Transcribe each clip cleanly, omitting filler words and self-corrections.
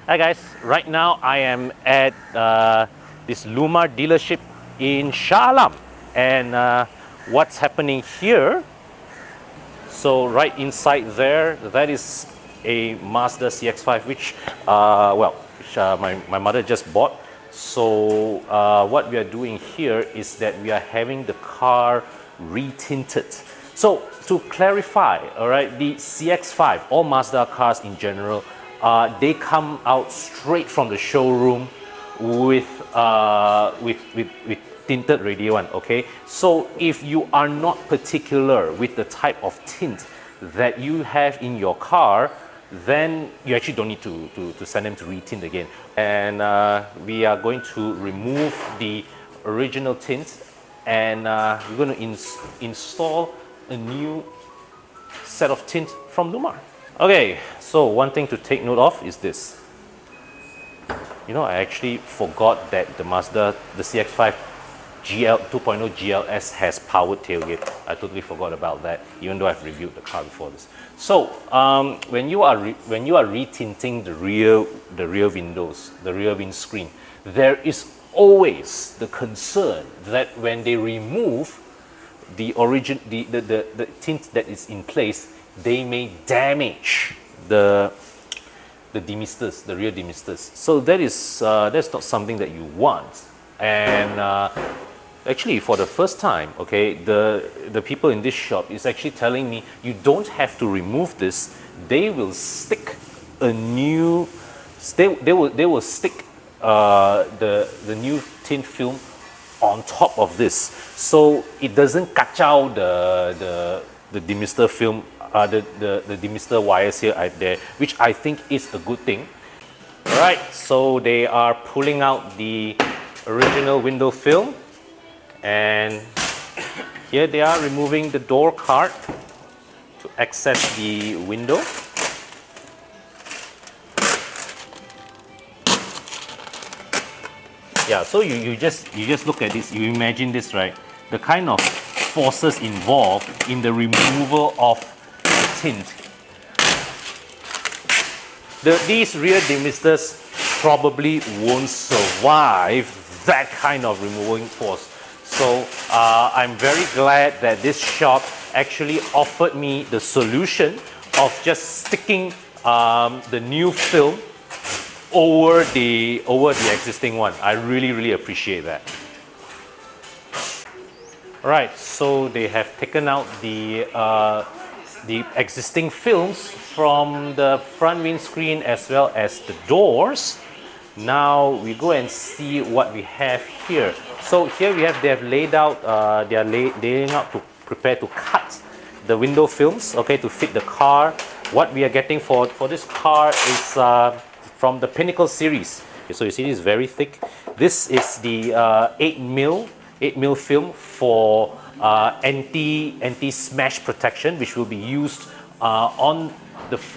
Hi guys, right now I am at this Llumar dealership in Shah Alam, and what's happening here, so right inside there, that is a Mazda CX-5 which my mother just bought. So what we are doing here is that we are having the car retinted. So to clarify, all right, the CX-5, all Mazda cars in general, they come out straight from the showroom with with tinted radial one. Okay, so if you are not particular with the type of tint that you have in your car, then you actually don't need to send them to retint again. And we are going to remove the original tint, and we're going to install a new set of tint from Llumar. Okay, so one thing to take note of is this. You know, I actually forgot that the Mazda, the CX-5 GL 2.0 GLS has powered tailgate. I totally forgot about that, even though I've reviewed the car before this. So when you are retinting the rear windows, the rear windscreen, there is always the concern that when they remove the tint that is in place, they may damage the demisters, the rear demisters. So that is that's not something that you want. And actually, for the first time, okay, the people in this shop is actually telling me you don't have to remove this. They will stick a new, they will stick the new tint film on top of this, so it doesn't kacau the demister film, the demister wires here and there, which I think is a good thing. All right, so they are pulling out the original window film, and here they are removing the door card to access the window. Yeah, so you just look at this, you imagine this, right? The kind of forces involved in the removal of the tint. These rear demisters probably won't survive that kind of removing force. So I'm very glad that this shop actually offered me the solution of just sticking the new film over the existing one. I really appreciate that. All right, so they have taken out the existing films from the front windscreen as well as the doors. Now we go and see what we have here. So here they have laid out, they are laying out to prepare to cut the window films, okay, to fit the car. What we are getting for this car is from the Pinnacle series. So you see this is very thick. This is the 8mm film for anti smash protection, which will be used on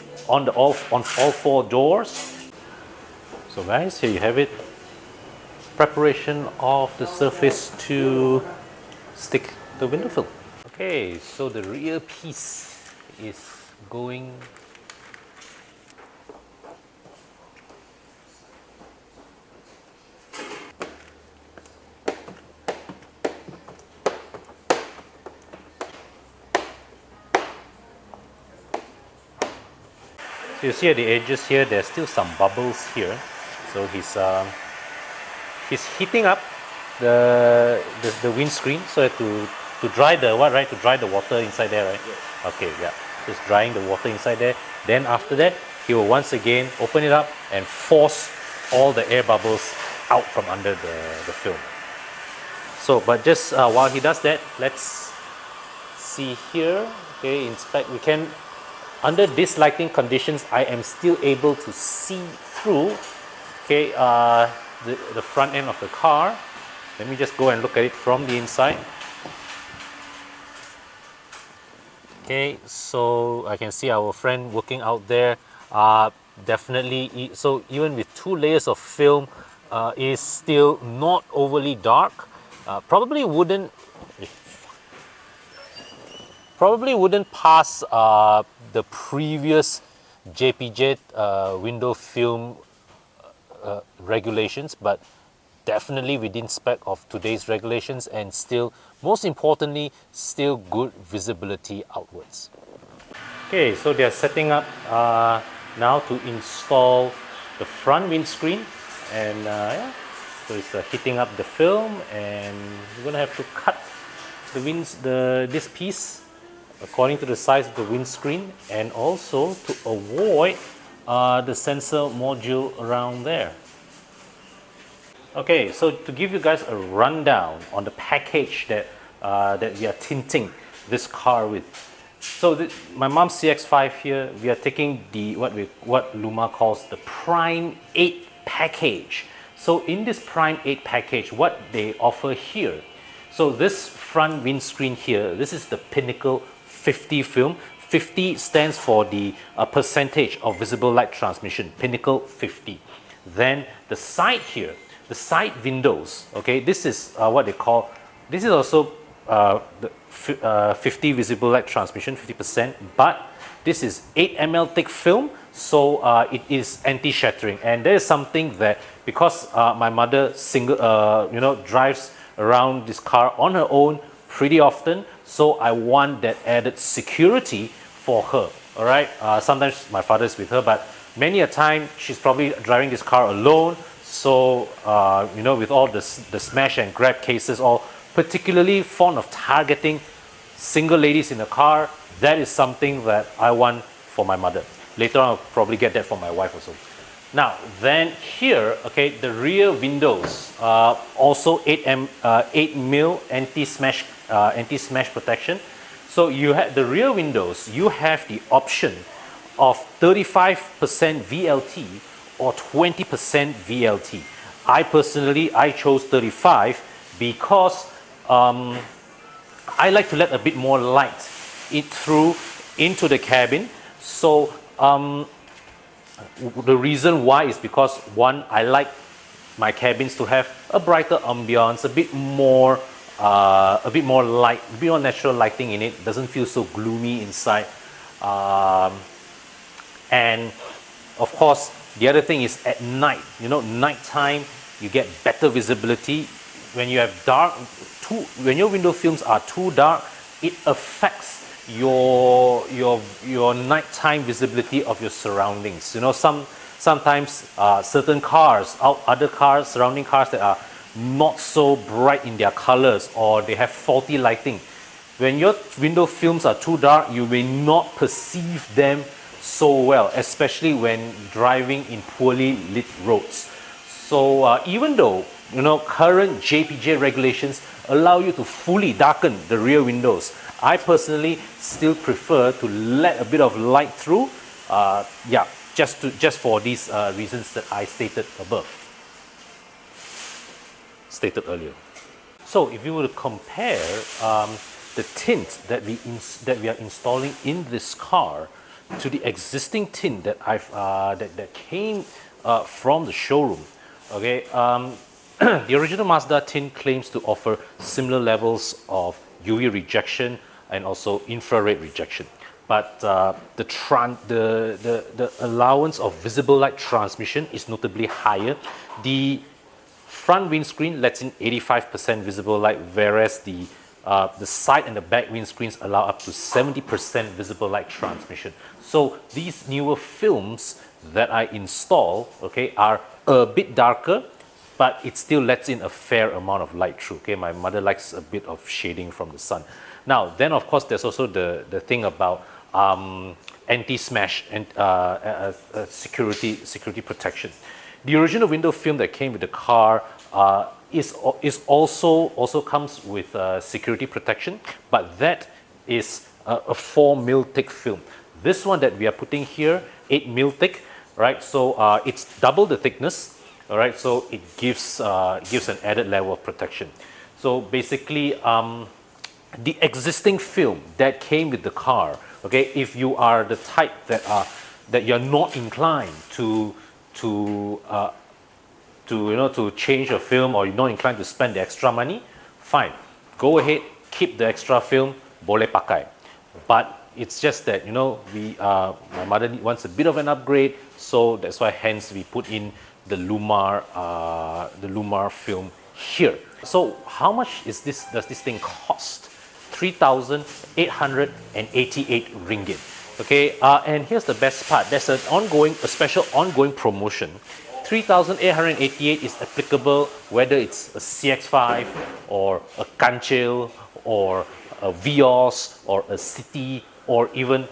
all four doors. So guys, here you have it. Preparation of the surface to stick the window film. Okay, so the rear piece is going. So you see at the edges here, there's still some bubbles here. So he's heating up the windscreen so to dry the what, right? To dry the water inside there, right? Yes. Okay, yeah. Just drying the water inside there. Then after that, he will once again open it up and force all the air bubbles out from under the film. So, but just while he does that, let's see here. Okay, inspect. We can. Under these lighting conditions, I am still able to see through, okay, the front end of the car. Let me just go and look at it from the inside. Okay, so I can see our friend working out there. Definitely, so even with 2 layers of film, is still not overly dark. Probably wouldn't pass the previous JPJ window film regulations, but definitely within spec of today's regulations, and still, most importantly, still good visibility outwards. Okay, so they're setting up now to install the front windscreen, and yeah, so it's heating up the film, and we're gonna have to cut this piece according to the size of the windscreen, and also to avoid the sensor module around there. Okay, so to give you guys a rundown on the package that that we are tinting this car with. So my mom's CX-5 here, we are taking the what Llumar calls the Prime 8 package. So in this Prime 8 package, what they offer here. So this front windscreen here, this is the Pinnacle 50 film. 50 stands for the percentage of visible light transmission, Pinnacle 50. Then the side here, the side windows, okay, this is what they call, this is also the 50 visible light transmission, 50%, but this is 8 ml thick film, so it is anti-shattering. And there is something that, because my mother drives around this car on her own pretty often, so I want that added security for her. All right, sometimes my father is with her, but many a time she's probably driving this car alone. So with all the smash and grab cases, or particularly fond of targeting single ladies in the car, that is something that I want for my mother. Later on, I'll probably get that for my wife also. Now, then here, okay, the rear windows, also 8 mil anti-smash protection. So you have the rear windows, you have the option of 35% VLT or 20% VLT. I chose 35 because I like to let a bit more light through into the cabin. So the reason why is because, one, I like my cabins to have a brighter ambiance, a bit more light, a bit more natural lighting in it. Doesn't feel so gloomy inside. And of course, the other thing is at night. Nighttime you get better visibility. When you have when your window films are too dark, it affects your nighttime visibility of your surroundings. Sometimes certain cars, surrounding cars that are not so bright in their colors, or they have faulty lighting. When your window films are too dark, you may not perceive them so well, especially when driving in poorly lit roads. So even though current JPJ regulations allow you to fully darken the rear windows, I personally still prefer to let a bit of light through, just for these reasons that I stated earlier. So if you were to compare the tint that we are installing in this car to the existing tint that that came from the showroom, okay, the original Mazda tint claims to offer similar levels of UV rejection and also infrared rejection, but the allowance of visible light transmission is notably higher. The front windscreen lets in 85% visible light, whereas the side and the back windscreens allow up to 70% visible light transmission. So these newer films that I install, okay, are a bit darker, but it still lets in a fair amount of light through. Okay, my mother likes a bit of shading from the sun. Now, then of course, there's also the thing about anti-smash and security protection. The original window film that came with the car also comes with security protection, but that is a 4 mil thick film. This one that we are putting here, 8 mil thick, right? So it's double the thickness. All right, so it gives an added level of protection. So basically, the existing film that came with the car, okay, if you are the type that you're not inclined to change your film, or you're not inclined to spend the extra money, fine, go ahead, keep the extra film, boleh pakai. But it's just that, you know, my mother wants a bit of an upgrade, so that's why hence we put in the Llumar film here. So how much does this thing cost? 3,888 ringgit. Okay, and here's the best part. There's a special ongoing promotion. 3,888 is applicable whether it's a CX5 or a Kancil or a Vios or a City or even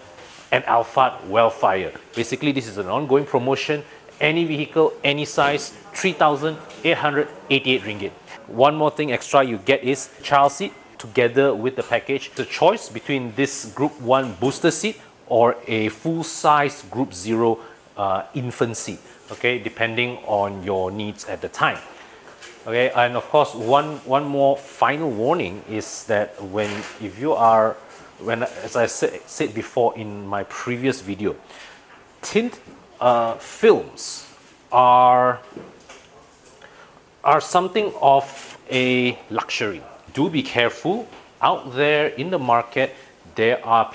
an Alphard Wellfire. Basically, this is an ongoing promotion. Any vehicle, any size, 3,888 ringgit. One more thing extra you get is child seat together with the package. The choice between this Group 1 booster seat or a full-size Group 0 infant seat, okay, depending on your needs at the time. Okay, and of course, one more final warning is that as I said before in my previous video, tint films are something of a luxury. Do be careful. Out there in the market, there are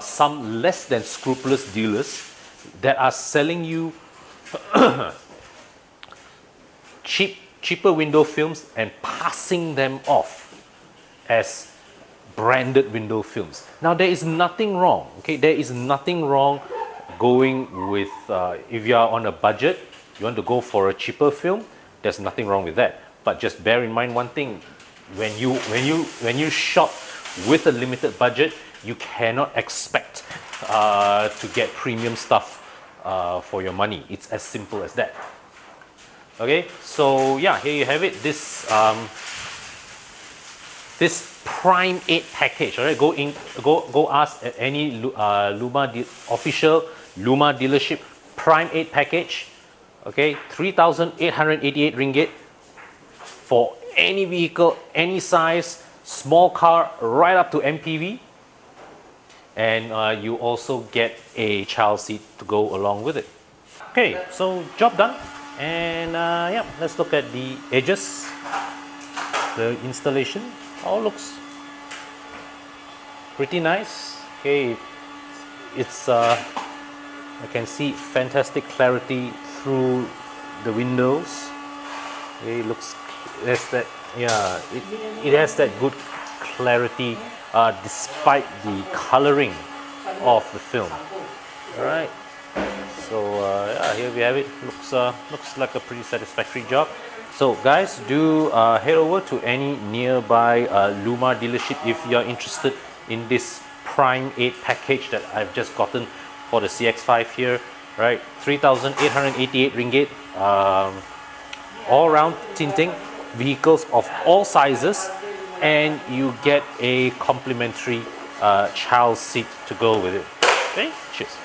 some less than scrupulous dealers that are selling you cheaper window films and passing them off as branded window films. Now, there is nothing wrong, okay? There is nothing wrong going with, if you are on a budget, you want to go for a cheaper film, there's nothing wrong with that. But just bear in mind one thing, when you shop with a limited budget, you cannot expect to get premium stuff for your money. It's as simple as that. Okay, so yeah, here you have it. This Prime 8 package. All right, go ask at any official Llumar dealership. Prime 8 package. Okay, 3,888 ringgit for any vehicle, any size, small car, right up to MPV. And you also get a child seat to go along with it. Okay, so job done. And yeah, let's look at the edges, the installation. All looks pretty nice. Okay, it's I can see fantastic clarity through the windows. Okay, it looks, it has that good clarity despite the coloring of the film. All right. So yeah, here we have it. Looks like a pretty satisfactory job. So guys, do head over to any nearby Llumar dealership if you are interested in this Prime 8 package that I've just gotten for the CX5 here. Right, 3,888 ringgit. All round tinting, vehicles of all sizes, and you get a complimentary child seat to go with it. Okay, cheers.